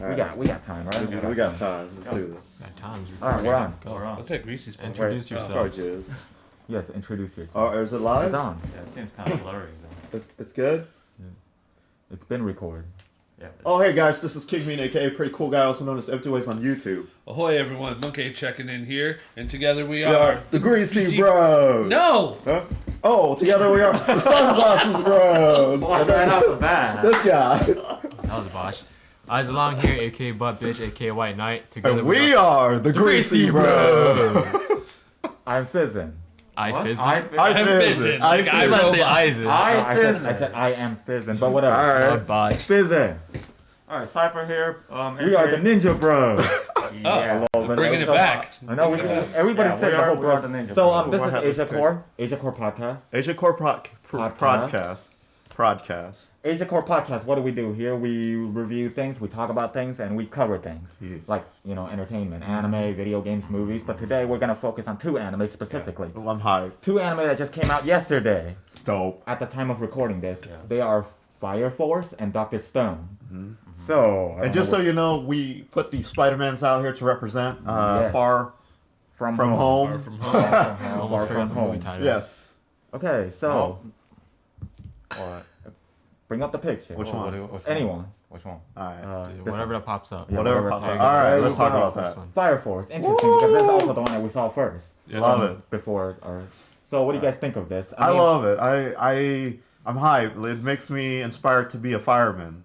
right. We got time, right? We got time. Let's do this. Got time. All right, we're on. We're on. Let's take Greasy's part. Introduce yourselves. Yes, introduce yourself. Oh, is it live? It's on. Yeah, it seems kind of blurry though. It's good? It's been recorded. Yeah. Oh, hey guys, this is King Mean, aka Pretty Cool Guy, also known as Empty Ways on YouTube. Ahoy, everyone. Monkey checking in here, and together we We are are the Greasy Bros. No! Huh? Oh, together we are the Sunglasses Bros. Right off the bat. This guy. That was a botch. Eyes along here, aka Butt Bitch, aka White Knight. Together And we are the Greasy Bros. I'm Fizzin. I Fizzin. I'm Fizzin. Like I was about to say Eisen. I said I am Fizzin, but whatever. All right. Botch. Fizzin. Alright, Cypher here. We are the Ninja Bros. Yeah. Bringing it back. I know everybody said the whole we are bro. the Ninja So Bros. this is Asiakore Podcast. Asiakore Podcast. Asiakore Podcast. What do we do here? We review things, we talk about things, and we cover things like entertainment, anime, video games, movies. But today we're gonna focus on two anime specifically. Well, I'm hyped. Two anime that just came out yesterday. Dope. At the time of recording this, they are Fire Force and Dr. Stone. Mm-hmm. So And just so you know, we put the Spider-Mans out here to represent Far from Home. Far from home. Almost forgot the movie title. Yes. Okay, so What? bring up the picture. Which one? Anyone. Which one? Alright. Dude, whatever that pops up. Yeah, Whatever pops up. pops up. Alright, There let's you talk go. about This that. one. Fire Force. Interesting because this is also the one that we saw first. Yes. Love it. Before So what do you guys think of this? I mean, love it. I'm hyped. It makes me inspired to be a fireman.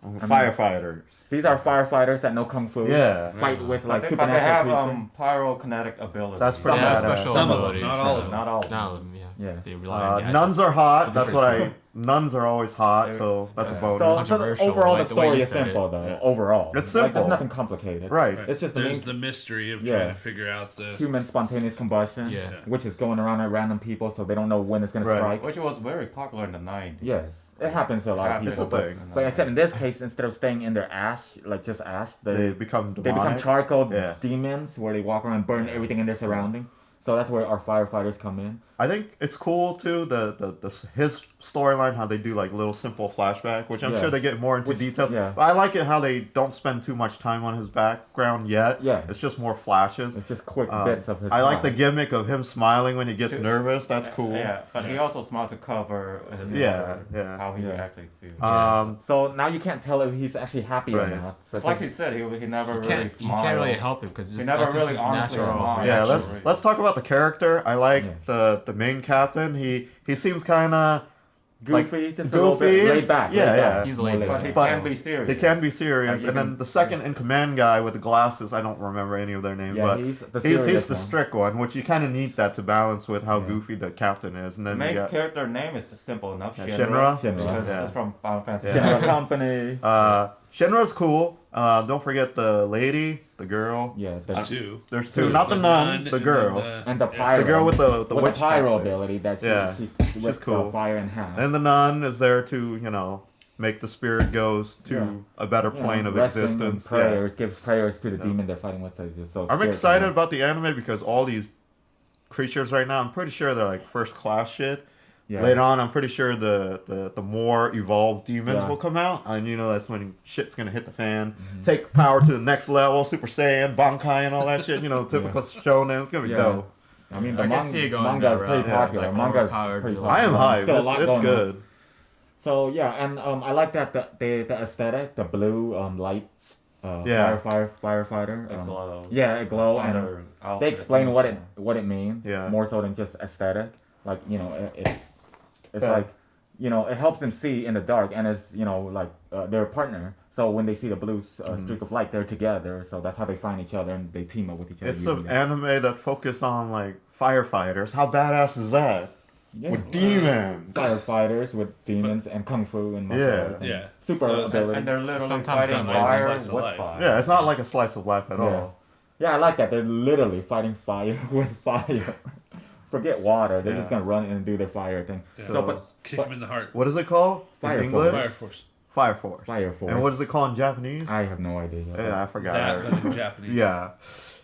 Firefighters. These are firefighters that know kung fu. Yeah. Fight with But like they have supernatural creatures. pyrokinetic abilities. That's pretty Yeah, badass. special Some of them, abilities. not all of them. Not all. Not all of them, yeah. Yeah. They rely on gadgets. Nuns are hot. That's what Different Nuns are always hot, so that's a So, bonus. Controversial, overall, like the the way story you is said simple, it. though. Yeah. Overall, It's Like, simple. there's nothing complicated. Right. It's just There's the mystery of trying to figure out the... human spontaneous combustion, Yeah. which is going around at random people, so they don't know when it's gonna Right. strike. Which was very popular in the 90s. Yes, it happens to a lot of Happens people. It's a thing. But except in this case, instead of staying in their ash, like just ash, They become they become demonic. charcoal Yeah. demons where they walk around and burn everything in their surrounding. So that's where our firefighters come in. I think it's cool too his storyline, how they do like little simple flashback, which I'm Yeah. sure they get more into detail. yeah. But I like it how they don't spend too much time on his background yet. Yeah. It's just more flashes. It's just quick bits of his. I like the life. gimmick of him smiling when he gets nervous. That's cool. Yeah, but he also smiled to cover his how he actually feels. So now you can't tell if he's actually happy Right. or not. So It's like he said, he never You really can't smiled. help it because He never that's just really his honestly natural smiled. Yeah, reaction. let's talk about the character. I like the main captain. He seems kind of goofy, just a little bit laid back. Yeah. He's laid But he back. can be serious. They can be serious, Like, and then the second in command guy with the glasses, I don't remember any of their names, Yeah, but he's the he's serious the one. strict one, which you kind of need that to balance with how goofy the captain is. And The then main you got character name is simple enough. Shinra. Because Yeah. it's from Final Fantasy. Yeah. General company. Shinra's cool. Don't forget the lady, the girl. Yeah, There's two. There's two, not the nun, the girl. and the pyro. The girl with the with witch the pyro hat thing. ability that she she's cool. fire in half. And the nun is there to, make the spirit goes to a better plane of wrestling and existence. Prayers, gives prayers to the demon they're fighting with. So I'm excited about the anime because all these creatures right now, I'm pretty sure they're like first class shit. Yeah. Later on, I'm pretty sure the more evolved demons will come out, and that's when shit's gonna hit the fan. Take power to the next level, Super Saiyan, Bankai, and all that shit. Typical shonen. It's gonna be dope. I mean, the I can see it going manga is that pretty route, popular. like Manga is overpowered pretty villains. popular. I am hyped. Still a lot It's going on. good. So yeah, and I like that the aesthetic, the blue lights, firefighter. It glows. Yeah, it glow, On and their outfit. they explain what it means. Yeah. More so than just aesthetic. Like it's Yeah. like it helps them see in the dark, and it's their partner. So when they see the blue streak of light, they're together. So that's how they find each other and they team up with each other. It's an usually. anime that focus on like firefighters. How badass is that? Yeah. With demons. Firefighters with demons and kung fu and martial Yeah. arts and Yeah. super So- ability. And they're literally Sometimes fighting that fire slice of with life. fire. Yeah, it's not like a slice of life at all. Yeah, I like that. They're literally fighting fire with fire. Forget water. They're just Yeah. gonna run in and do their fire thing. Yeah. So, Kick him in the heart. What is it called Fire in English? Fire Force. Fire Force. Fire Force. And what is it called in Japanese? I have no idea. Yeah, I forgot. That, but in Japanese. Yeah.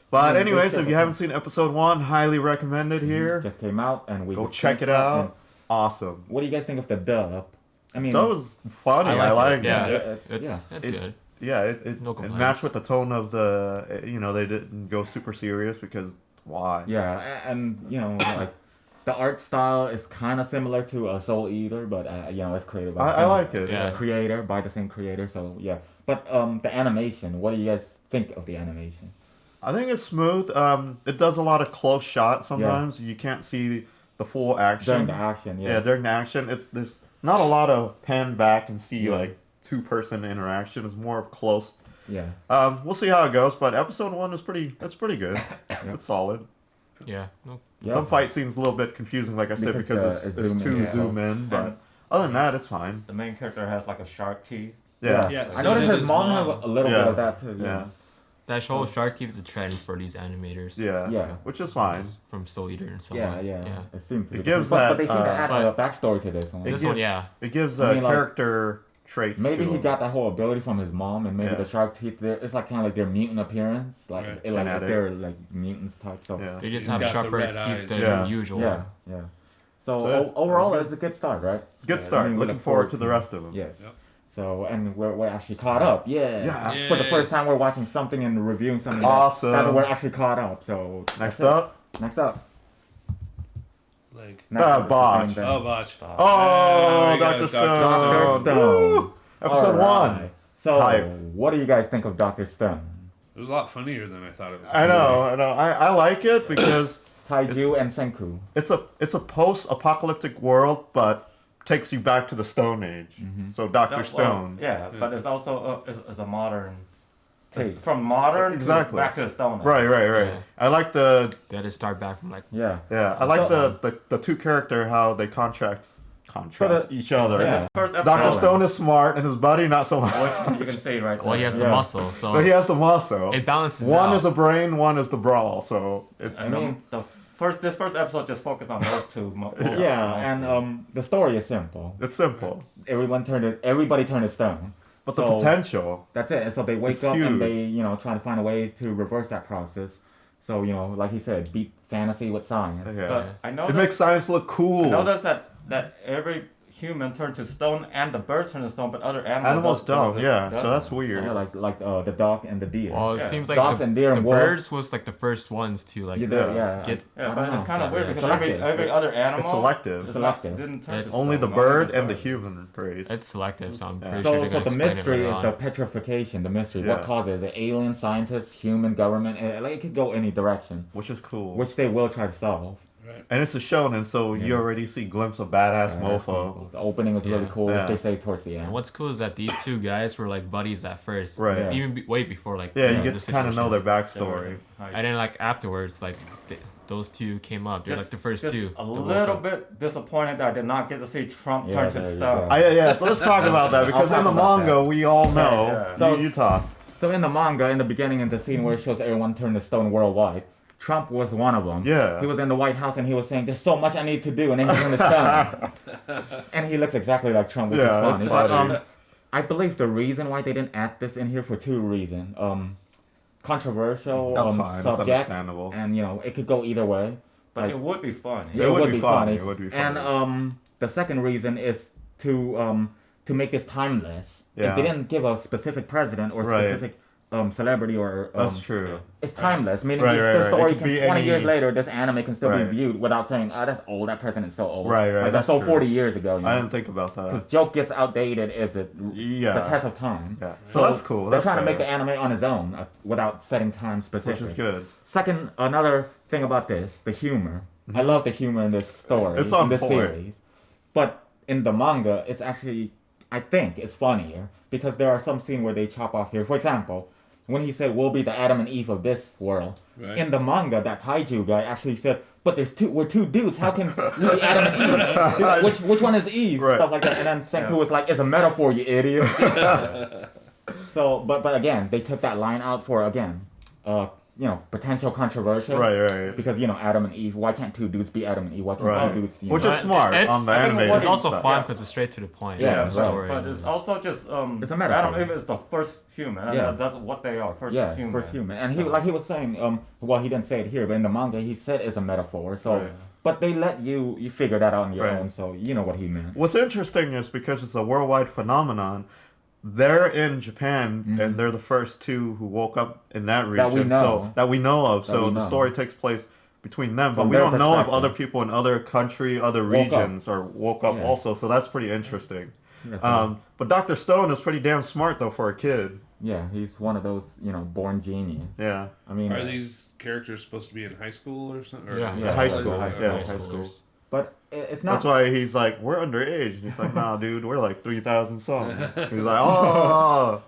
But Yeah, anyways, good if you stuff. haven't seen episode 1, highly recommended here. Just came out and we Go just check it finished out. Awesome. What do you guys think of the dub? I mean, That was funny. I like like it. Yeah, it. it's yeah. good. it matched with the tone of the, they didn't go super serious because why? Yeah, and like the art style is kind of similar to Soul Eater, but it's created by I like it. Yeah. creator by the same creator. So yeah, but the animation. What do you guys think of the animation? I think it's smooth. It does a lot of close shots sometimes. You can't see the full action. During the action, yeah. Yeah, during the action, there's not a lot of pan back and see like two-person interaction. It's more close. Yeah. We'll see how it goes, but episode 1 is pretty good. It's solid. Yeah. No. Yeah. Some fight scenes a little bit confusing, like I said, because it's too zoom in. But other than that, it's fine. The main character has like a shark teeth. Yeah. Yeah, I so noticed did his mom had a little bit of that too. Yeah. That whole shark keeps a trend for these animators. Yeah. Which is fine. From Soul Eater and so Yeah, on. yeah. It seems to It be. gives but that, they seem to add a backstory to this one. This one, yeah. It gives I mean, like, character traits. Maybe to he him. got that whole ability from his mom, and maybe Yeah. the shark teeth. It's like kind of like their mutant appearance, like Right. like if they're Genetics. like mutants type. So Yeah. They just He's have got the sharper red teeth eyes. than Yeah. usual. yeah. So So, overall, it's a good start, right? It's a good start. I mean, we Looking forward to the rest of them. Yes. Yep. So and we're actually caught up. Yeah. Yes. For the first time, we're watching something and reviewing something. Awesome. That we're actually caught up. So Next that's it. up. Next up. Like, Next up is the Botch. same thing. oh, Botch. Oh, we got Dr. Dr. Stone. Dr. Stone. Episode All 1. So, Hype. what do you guys think of Dr. Stone? It was a lot funnier than I thought it was. I know. I like it because Taiju and Senku. it's a post-apocalyptic world, but takes you back to the Stone Age. So Dr. Stone. But it's also it's a modern. Take. From modern Exactly. to back to the Stone Age. Right. Yeah. I like the They had to start back from like Yeah. I like So, the two character how they contrast each other. Yeah. First Dr. episode, Stone is smart and his buddy not so much. which you can see right there. well, he has the Yeah. muscle, so But he has the muscle. it balances One out. is a brain, one is the brawl. So it's I mean, this first episode just focused on those two. Yeah, and the story is simple. it's simple. Everybody turned to stone. But the So, potential. That's it. And so they wake It's up huge. and they, try to find a way to reverse that process. So, like he said, beat fantasy with science. Yeah. But I know It makes science look cool. I noticed that every human turned to stone and the birds turn to stone, but other Animals don't, yeah. So that's Yeah, weird. like the dog and the deer. Well, it Yeah. seems like Dogs and deer the and wolves. birds was like the first ones to like You Yeah. do, yeah. get. Yeah, I but don't it's know. kind of weird because Selective. every other animal It's selective. is Selective. didn't turn It's to Only stone, the bird and the bird. human race. It's selective, so I'm pretty So, sure they're so gonna the explain it mystery later is on. the petrification. The mystery. What Yeah. causes it? Alien, scientists, human, government. It could go any direction, Which is cool. which they will try to solve. And it's a shonen, so you already see a glimpse of badass mofo. The opening was really Yeah. cool, Yeah. which they say towards the end. And what's cool is that these two guys were like buddies at first, Right. Yeah. Even way before like Yeah, you the get to kind of know situation. their backstory. And then like afterwards, like those two came up. They're like the first just two. A to work little up. bit disappointed that I did not get to see Trump Yeah, turn to there you stone. go. Yeah, let's talk about that because I'll in the talk about manga, we all know. Yeah. So- You talk. So in the manga, in the beginning, in the scene where it shows everyone turn to stone worldwide, Trump was one of them. Yeah. He was in the White House and he was saying, "There's so much I need to do," and then he turned to stone. And he looks exactly like Trump, which Yeah, is that's funny. But funny. I believe the reason why they didn't add this in here for two reasons. Controversial That's fine. It's subject, understandable. and it could go either way. But Like- it would be fun. It would be funny. It would be And funny. the second reason is to make this timeless. Yeah. If they didn't give a specific president or Right. specific celebrity or That's true. it's timeless. Meaning Right, this, right, this right. It story could can be 20 any- years later, this anime can still Right. be viewed without saying, that's old. That president's so old. Right, right, Like, that's so true. 40 years ago. I didn't think about Because that. joke gets outdated if it Yeah. the test of time. Yeah. So that's cool. They're That's trying to make fair. the anime on its own without setting time specific. Which is good. Second, another thing about this, the humor. I love the humor in this story, It's on in this point. series. But in the manga, it's actually, I think, it's funnier because there are some scenes where they chop off here. For example, when he said, "We'll be the Adam and Eve of this world," Right. in the manga, that Taiju guy actually said, "But we're two dudes. How can we be Adam and Eve? Which one is Eve?" Right. Stuff like that. And then Senku was like, "It's a metaphor, you idiot." So, but again, they took that line out for potential controversial. Right. Because Adam and Eve. Why can't two dudes be Adam and Eve? Why can't Right. two dudes? Which know? is smart It's- on the I think animated what It's also stuff. fun because it's straight to the point. Yeah, the right. story. But it's also just It's a metaphor. Adam Eve is the first human. Yeah. That's what they are. First Yeah, human. first human. And he was saying, well, he didn't say it here, but in the manga, he said it's a metaphor. So, Right. but they let you figure that out on your Right. own. So you know what he meant. What's interesting is because it's a worldwide phenomenon, they're in Japan, and they're the first two who woke up in that region. That we know of. So the story takes place between them, but we don't know if other people in other regions woke up also. So that's pretty interesting. But Dr. Stone is pretty damn smart though for a kid. Yeah, he's one of those, born genius. Yeah. I mean, are these characters supposed to be in high school or something? Or high school. High School. schoolers. But it's not. That's why he's like, we're underage. And he's like, nah, dude, we're like 3,000 something. He's like, oh.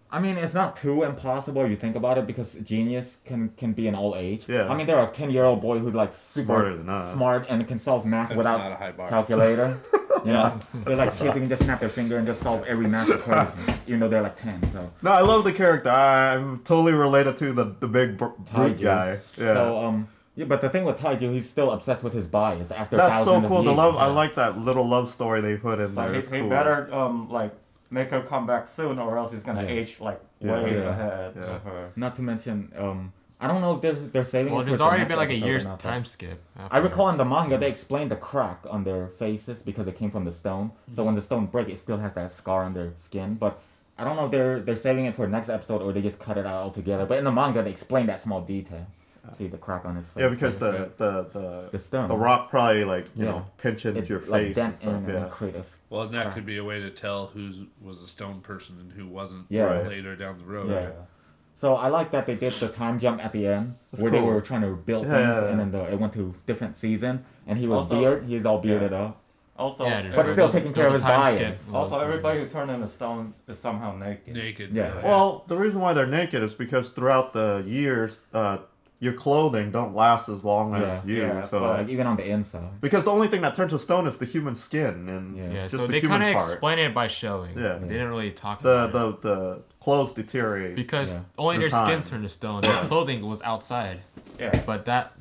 I mean, it's not too impossible if you think about it, because genius can be in all age. Yeah. I mean, there are a 10-year-old boy who's like super smart and can solve math That's without not a high bar. calculator. They're like kids who can just snap their finger and just solve every math equation, even though they're like 10. So. No, I love the character. I'm totally related to the big brute guy. Yeah. So but the thing with Taiju, he's still obsessed with his bias after. That's so cool. Years. The love. I like that little love story they put in there. He better make her come back soon, or else he's gonna age way ahead of her. Not to mention, I don't know if they're saving. Well, there's already been like a year's time skip. I recall in the manga they explained the crack on their faces because it came from the stone. So when the stone breaks, it still has that scar on their skin. But I don't know if they're saving it for the next episode or they just cut it out altogether. But in the manga, they explain that small detail. See the crack on his face. Yeah, because the stone, the rock probably pinch into your face and stuff. Well, and that could be a way to tell who was a stone person and who wasn't right. later down the road. Yeah. So I like that they did the time jump at the end where they were trying to build things, and then it went to different season, and he was he's all bearded up. Also, but still taking care of his bias. Also, everybody who turned into stone is somehow naked. Yeah. Well, the reason why they're naked is because throughout the years, your clothing don't last as long as you. So like even on the inside. Because the only thing that turns to stone is the human skin and just so the they human kind of part. explain it by showing. Yeah. They didn't really talk about it. The clothes deteriorate. Because only their skin turned to stone. Their clothing was outside. Yeah. But that,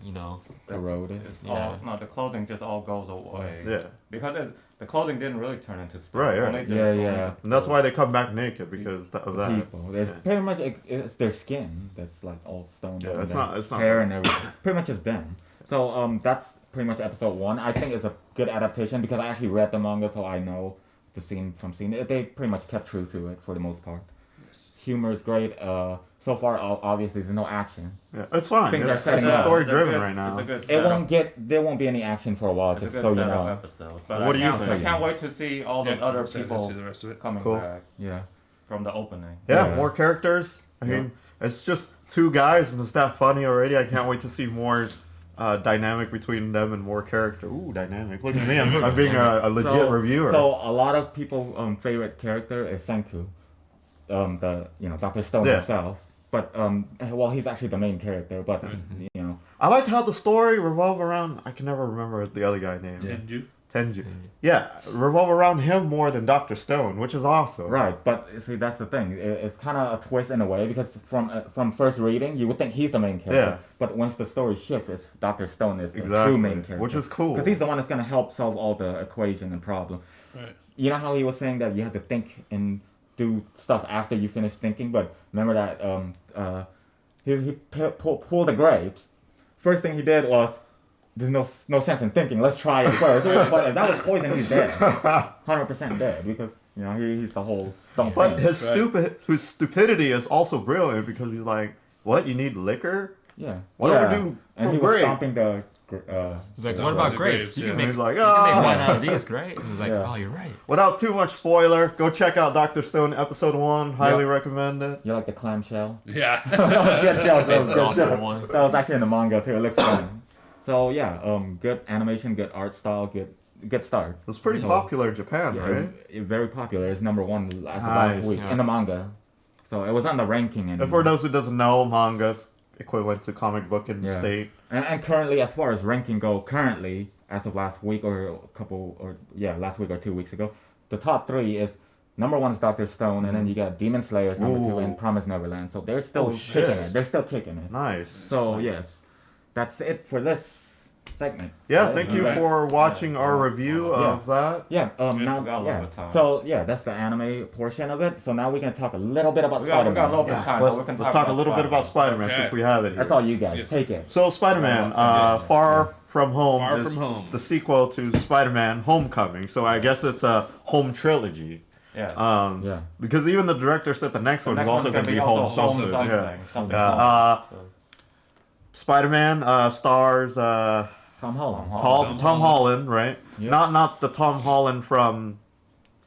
eroded. The clothing just all goes away. Yeah. Because the clothing didn't really turn into stone. Right. And that's why they come back naked because of that. People. There's pretty much it's their skin that's like all stoned. Yeah, it's not hair and everything. Pretty much it's them. So that's pretty much episode 1. I think it's a good adaptation because I actually read the manga, so I know the scene from scene. They pretty much kept true to it for the most part. Yes. Humor is great. So far, obviously, there's no action. Yeah, it's fine. Things it's are story driven right now. It's a good setup. There won't be any action for a while, just so you know. Episode. But what do you think? I can't wait to see all those other people see the rest of it. coming back. Yeah. From the opening. Yeah, more characters. I mean, it's just 2 guys, and it's that funny already. I can't wait to see more dynamic between them and more character. Ooh, dynamic! Look at me, I'm being a legit reviewer. So a lot of people favorite character is Senku, Dr. Stone himself. But he's actually the main character. But I like how the story revolve around. I can never remember the other guy's name. Tenju. Yeah, revolve around him more than Dr. Stone, which is awesome. Right, but see that's the thing. It's kind of a twist in a way because from first reading you would think he's the main character. Yeah. But once the story shifts, it's Dr. Stone is the true main character, which is cool because he's the one that's gonna help solve all the equation and problem. Right. You know how he was saying that you have to think and do stuff after you finish thinking, but remember that he pulled the grapes. First thing he did was, there's no sense in thinking. Let's try it first. But if that was poison, he's dead, 100% dead because he's the whole. But his stupidity is also brilliant because he's like, what? You need liquor? Yeah. What do we do? And he was stomping the. He's like, what about grapes? You can make, he's like, you can make wine out of these, right? He's like, oh, you're right. Without too much spoiler, go check out Dr. Stone episode 1. Highly recommend it. You like the clamshell? Yeah. That was actually in the manga too. It looks fun. So good animation, good art style, good start. It was pretty popular in Japan, right? Very popular. It's number 1 last week in the manga. So it was on the ranking. And for those who doesn't know, manga's equivalent to comic book in the state. And currently, as far as ranking go, as of last week last week or 2 weeks ago, the top 3 is number 1 is Dr. Stone, and then you got Demon Slayer number 2 and Promised Neverland. So they're still kicking it. They're still kicking it. Nice. So yes, that's it for this segment. Yeah, thank you for watching our review of that. So that's the anime portion of it. So now we can talk a little bit about Spider-Man. We got a little bit of time. Let's talk a little bit about Spider-Man since we have it here. That's all you guys. Take it. So Spider-Man, Far From Home is the sequel to Spider-Man Homecoming. So I guess it's a home trilogy. Yeah. Yeah. Because even the director said the next one is also going to be home something. Yeah. Something. Spider-Man stars Tom Holland. Tom Holland, right? Yep. Not the Tom Holland from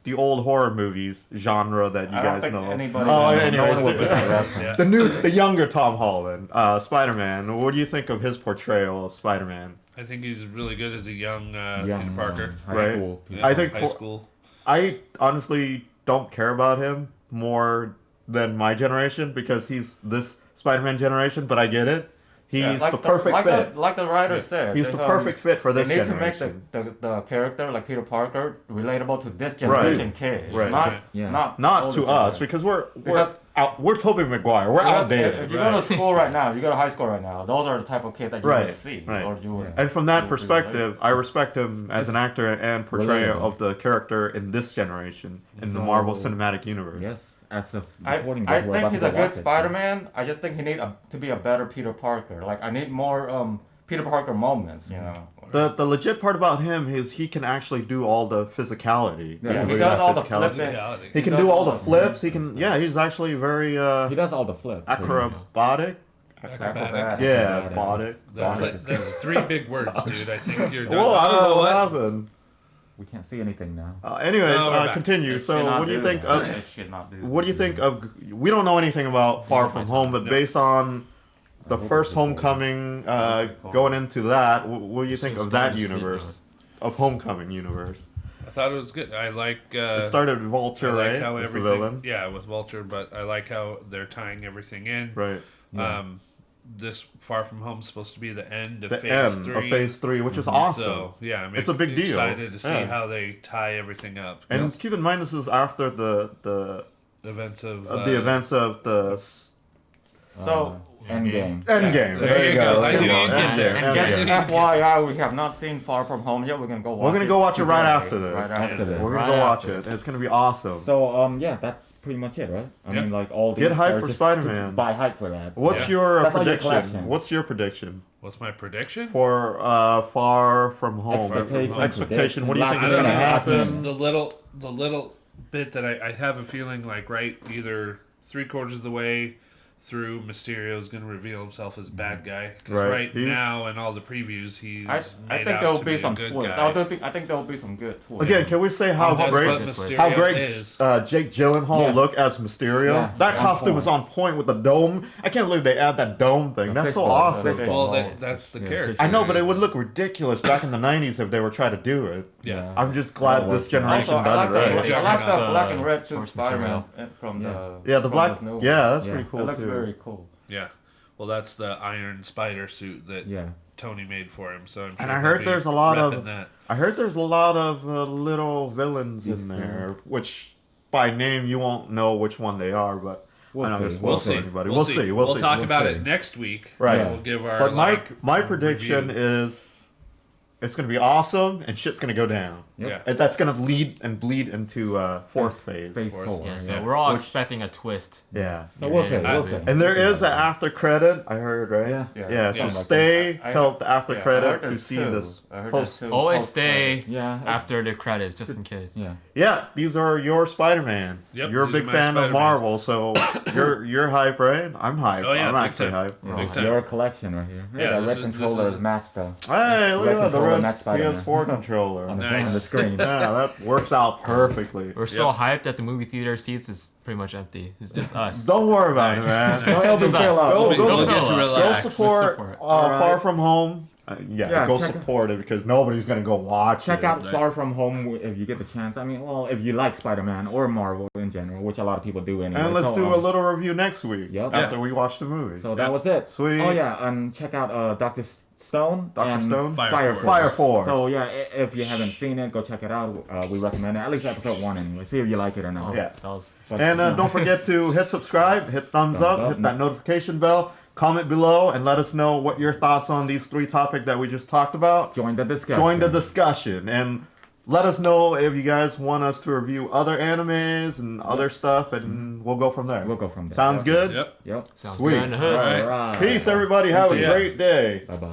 the old horror movies genre that you I don't guys think know. anybody Oh, knows. anyways, No one would pick that up. Yeah. the younger Tom Holland, Spider-Man. What do you think of his portrayal of Spider-Man? I think he's really good as a young Young, Peter Parker. high Right. school. Yeah, I think high for- school. I honestly don't care about him more than my generation because he's this Spider-Man generation, but I get it. He's Yeah, the perfect fit. Like the writer said, He's the perfect fit for this they need generation. to make the character like Peter Parker relatable to this generation kids, Right. not Yeah. not Not to older us kids. because we're Because- we're Tobey Maguire. We're Because outdated. If you go to school right now, you go to high school right now. Those are the type of kids that you Right, would see, right. or you would. And from that you would perspective, I respect him as an actor and portrayer Relatable. of the character in this generation in the Marvel Cinematic Universe. Yes. As of I recording this, I we're think about he's to a go good watch it. Spider-Man. I just think he need to be a better Peter Parker. Like I need more Peter Parker moments, you know. The legit part about him is he can actually do all the physicality. Yeah, he Really does all the physicality. flipping. Reality. He can does do all all the the flips. He can. Yeah, he's actually very He does all the flips. acrobatic. Acrobatic. Yeah, Acrobatic. bodic. That's three big words, dude. I think you're done. Whoa, I don't know what what? happened. We can't see anything now. Anyways, No, we're back. continue. It So, should not what do you think that. of? It should not do. What do you think of? We don't know anything about Far From Home, but No. based on the hope first it's cool. Homecoming, Cool. going into that, what do you think So of that starting to sleep universe, of Homecoming universe? I thought it was good. I like. It started with Vulture, I like right? how As the everything. villain, Yeah, with Vulture, but I like how they're tying everything in. right? Yeah. This Far From Home is supposed to be the end of The Phase end 3. of Phase 3, which is awesome. So yeah, I'm It's a big deal. excited to see Yeah. how they tie everything up. And keep in mind, this is after the Events of the events of the So Endgame. Endgame. There you go. I Come knew on, you'd get there. Endgame. and just Endgame. FYI, we have not seen Far From Home yet. We're gonna go watch. We're gonna go watch it right today, after this. Right After this. We're gonna Right go watch after. it. It's gonna be awesome. So yeah, that's pretty much it, right? I Yep. mean, like all Get these hype are for just Spider-Man. to buy hype for that. What's Yeah. your That's all your prediction? collection. What's your prediction What's my prediction? for Far From Home? Expectation. Expectation. What do you think Last is I don't gonna know. happen? Just happen? the little bit that I have a feeling like right either 3/4 of the way through, Mysterio's gonna reveal himself as bad guy. 'Cause Right. right He's- now in all the previews he's I made think out there will to be a some good twists. guy. I think there will be some good twists. Again, can we say how That's great what How Mysterio is. Jake Gyllenhaal Yeah. looked as Mysterio? Yeah, That on costume point. is on point with the dome. I can't believe they add that dome thing. That's so fishbowl. awesome. Fishbowl. Well, that's the Yeah, character. I know, but it would It's- look ridiculous back in the 90s if they were trying to do it. Yeah. I'm just glad Oh, this okay. generation Also, I like done the, it Yeah, right. Jack I like and the the black and red suit source Spider-Man material. from Yeah. the Yeah, the from black. this new one. Yeah, that's Yeah. pretty It cool looks too. very cool. Yeah. Well, that's the Iron Spider suit that Yeah. Tony made for him. So I'm sure And I he'll heard be there's a lot of- repping that. I heard there's a lot of little villains in there, which by name you won't know which one they are, but We'll I know see. this We'll won't see. anybody. We'll see. We'll see. talk We'll about see. it next week. Right. We'll give our But like, my prediction review. is it's gonna be awesome and shit's gonna go down. Yep. Yeah. And that's gonna bleed into fourth phase. Phase Fourth. 4. Yeah, so Yeah. we're all Which- expecting a twist. Yeah. So we'll see. Yeah. We'll see. And there is an after credit, I heard, right? Yeah. Yeah, so Yeah. stay I- till the after Yeah, I credit heard to there's see two. this I heard post. there's two Always post stay Yeah. after the credits, just in case. Yeah. Yeah, these are your Spider-Man. Yep, You're a these are big my fan of Spider-Mans. Marvel, so you're hype, right? I'm hype. Oh, yeah, I'm big actually time. hype. Yeah. Big time. Your collection right here. Yeah, that this red is- controller this is is- matched though. Hey, look Red at that, the controller, red not Spider-Man. PS4 controller. On the, Nice. on the screen. Yeah, that works out perfectly. We're so Yep. hyped that the movie theater seats is pretty much empty. It's just us. Don't worry about it, Nice. man. Nice. No, it'll be Just us. chill out. Go- Don't go forget to Go Go relax. support support. Far From Home. Yeah, go check- support it because nobody's gonna go watch Check it. out Right. Far From Home if you get the chance. I mean, well, if you like Spider-Man or Marvel in general, which a lot of people do anyway. And let's so, do a little review next week Yep. after we watch the movie. So that was it. Sweet. Oh yeah, and check out Dr. Stone. Dr. and Stone? Fire Force. Fire Force. So yeah, if you haven't seen it, go check it out. We recommend it. At least episode 1 anyway. See if you like it or not. Yeah. That was But, And don't forget to hit subscribe, hit thumbs up, hit that notification bell, comment below, and let us know what your thoughts on these 3 topics that we just talked about. join the discussion. Join the discussion and let us know if you guys want us to review other animes and other stuff, and we'll go from there. We'll go from there. Sounds good? Yep. Yep. sounds Sweet. good in the hood. All right. Alright. Peace, everybody. Have a Yeah. great day. Bye bye.